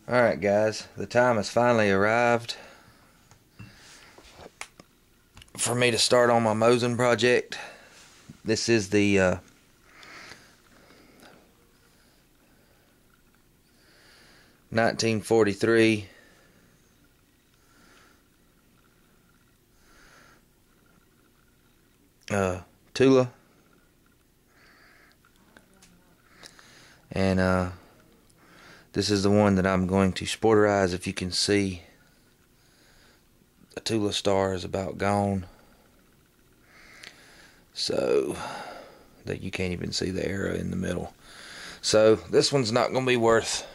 Alright guys, the time has finally arrived for me to start on my Mosin project. This is the 1943 Tula, and this is the one that I'm going to sporterize. If you can see, the Tula star is about gone, so that you can't even see the arrow in the middle. So this one's not going to be worth,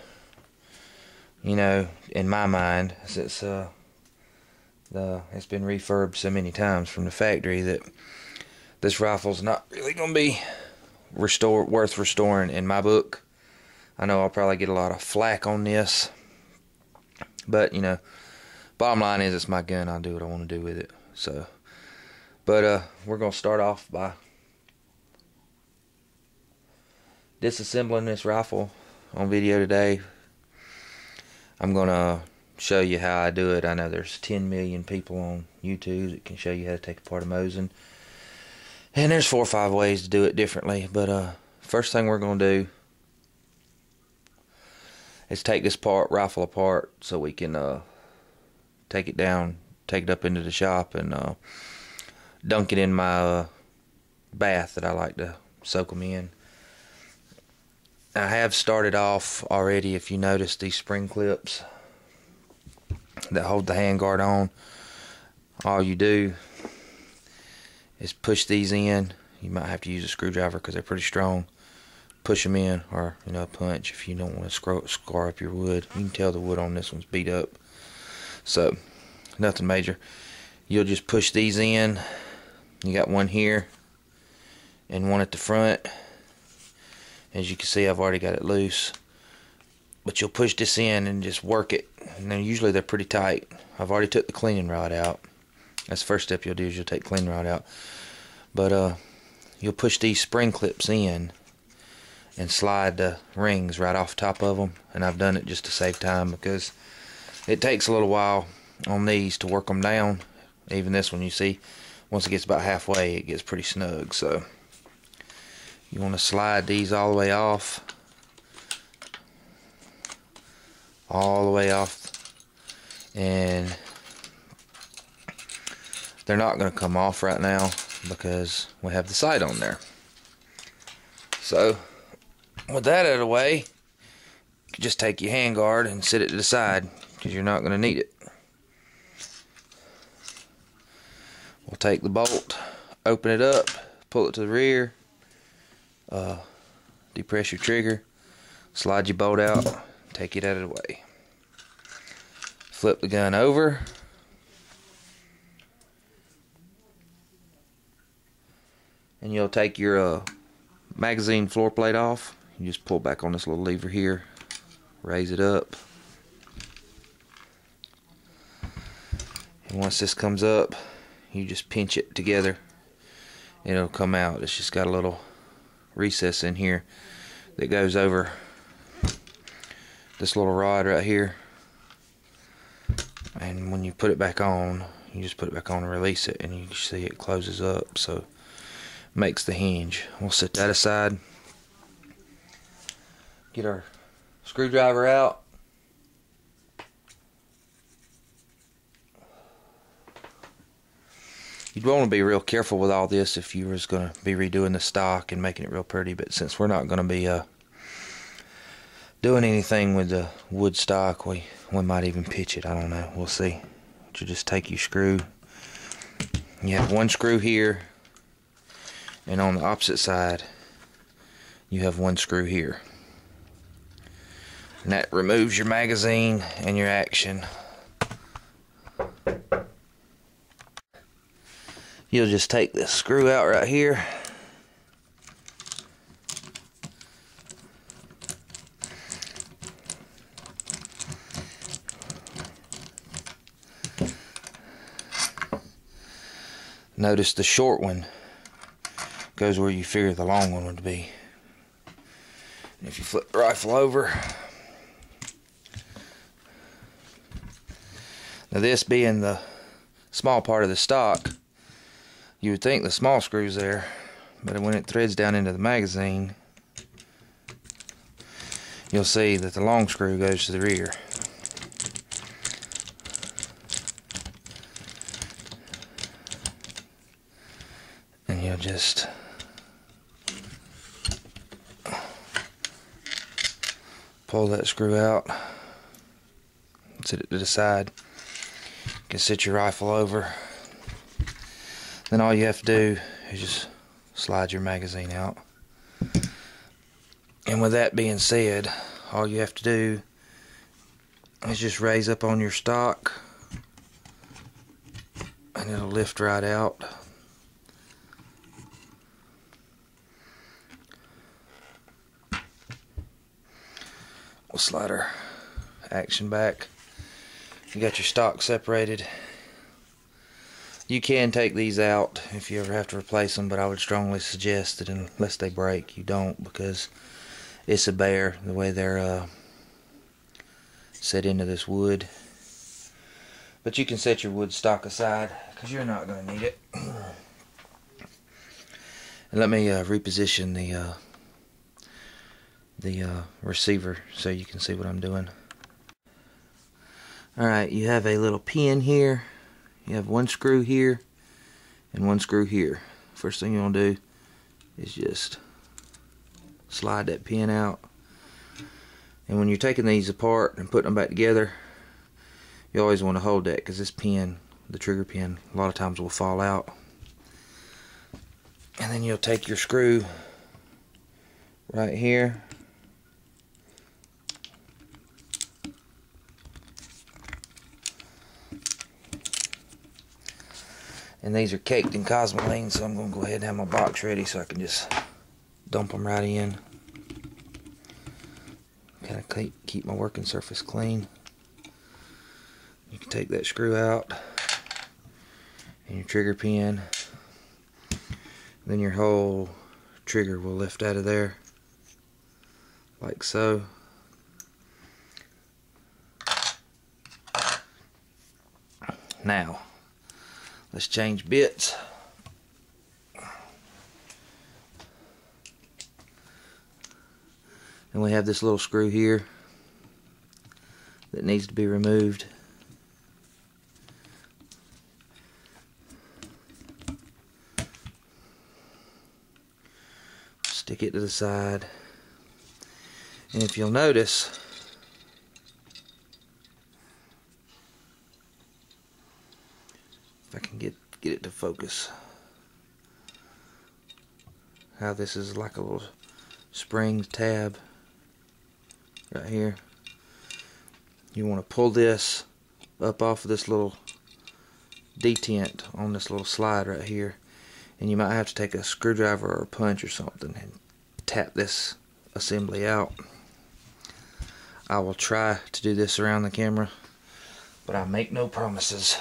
you know, in my mind, since it's been refurbed so many times from the factory, that this rifle's not really going to be worth restoring in my book. I know I'll probably get a lot of flack on this, but you know, bottom line is it's my gun. I'll do what I want to do with it. So, but we're gonna start off by disassembling this rifle on video today. I'm gonna show you how I do it. I know there's 10 million people on YouTube that can show you how to take apart a Mosin, and there's 4 or 5 ways to do it differently. But first thing we're gonna do is take this rifle apart so we can take it down, take it up into the shop, and dunk it in my bath that I like to soak them in. I have started off already. If you notice these spring clips that hold the handguard on, all you do is push these in. You might have to use a screwdriver because they're pretty strong. Push them in, or you know, punch if you don't want to scar up your wood. You can tell the wood on this one's beat up, so nothing major. You'll just push these in. You got one here and one at the front. As you can see, I've already got it loose, but you'll push this in and just work it, and then usually they're pretty tight. I've already took the cleaning rod out. That's the first step you'll do, is you'll take the cleaning rod out. But you'll push these spring clips in and slide the rings right off top of them. And I've done it just to save time, because it takes a little while on these to work them down. Even this one, you see, once it gets about halfway, it gets pretty snug. So you want to slide these all the way off, and they're not going to come off right now because we have the sight on there. So with that out of the way, you can just take your handguard and sit it to the side, because you're not going to need it. We'll take the bolt, open it up, pull it to the rear, depress your trigger, slide your bolt out, take it out of the way. Flip the gun over, and you'll take your magazine floor plate off. You just pull back on this little lever here, raise it up, and once this comes up, you just pinch it together. It'll come out. It's just got a little recess in here that goes over this little rod right here, and when you put it back on, you just put it back on and release it, and you can see it closes up, so it makes the hinge. We'll set that aside. Get our screwdriver out. You'd want to be real careful with all this if you was going to be redoing the stock and making it real pretty, but since we're not going to be doing anything with the wood stock, we might even pitch it. I don't know. We'll see. But you just take your screw. You have one screw here, and on the opposite side you have one screw here. And that removes your magazine and your action. You'll just take this screw out right here. Notice the short one goes where you figure the long one would be. And if you flip the rifle over, Now this being the small part of the stock, you would think the small screw's there, but when it threads down into the magazine, you'll see that the long screw goes to the rear. And you'll just pull that screw out, set it to the side. You can sit your rifle over. Then all you have to do is just slide your magazine out. And with that being said, all you have to do is just raise up on your stock and it'll lift right out. We'll slide our action back. You got your stock separated. You can take these out if you ever have to replace them, but I would strongly suggest that unless they break, you don't, because it's a bear the way they're set into this wood. But you can set your wood stock aside because you're not going to need it. And let me reposition the receiver so you can see what I'm doing. Alright, you have a little pin here. You have one screw here and one screw here. First thing you want to do is just slide that pin out. And when you're taking these apart and putting them back together, you always want to hold that, because this pin, the trigger pin, a lot of times will fall out. And then you'll take your screw right here, and these are caked in Cosmoline, so I'm going to go ahead and have my box ready so I can just dump them right in. Kind of keep my working surface clean. You can take that screw out and your trigger pin. Then your whole trigger will lift out of there, like so. Now, let's change bits. And we have this little screw here that needs to be removed. Stick it to the side. And if you'll notice, if I can get it to focus, how this is like a little spring tab right here. You want to pull this up off of this little detent on this little slide right here, and you might have to take a screwdriver or a punch or something and tap this assembly out. I will try to do this around the camera, but I make no promises.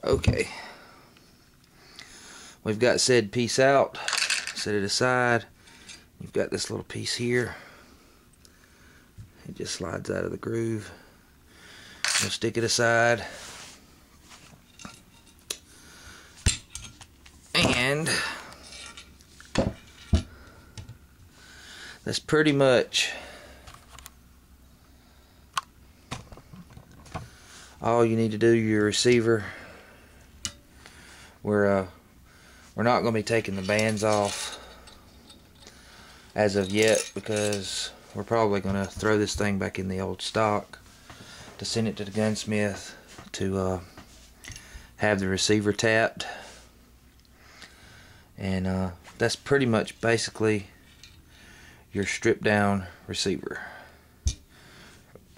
Okay, we've got said piece out, set it aside. You've got this little piece here. It just slides out of the groove. We'll stick it aside. And that's pretty much all you need to do. Your receiver. We're not going to be taking the bands off as of yet, because we're probably going to throw this thing back in the old stock to send it to the gunsmith to have the receiver tapped. And that's pretty much basically your stripped down receiver.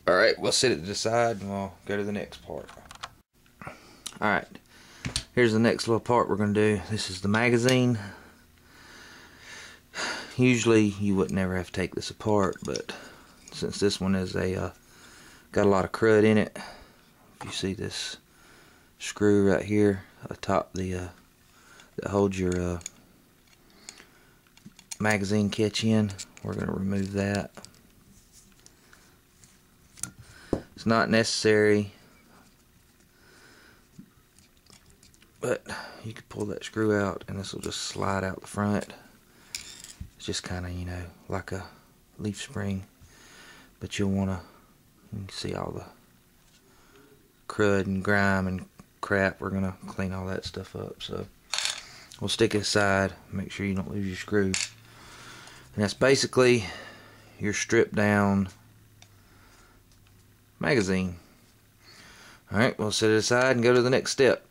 Alright, we'll set it to the side and we'll go to the next part. Alright, here's the next little part we're going to do. This is the magazine. usually you wouldn't never have to take this apart, but since this one is a got a lot of crud in it, if you see this screw right here atop the that holds your magazine catch in, we're going to remove that. It's not necessary, but you can pull that screw out and this will just slide out the front. It's just kind of, you know, like a leaf spring, but you'll want to, you can see all the crud and grime and crap. We're going to clean all that stuff up, so we'll stick it aside, make sure you don't lose your screw. And that's basically your stripped down magazine. Alright, we'll set it aside and go to the next step.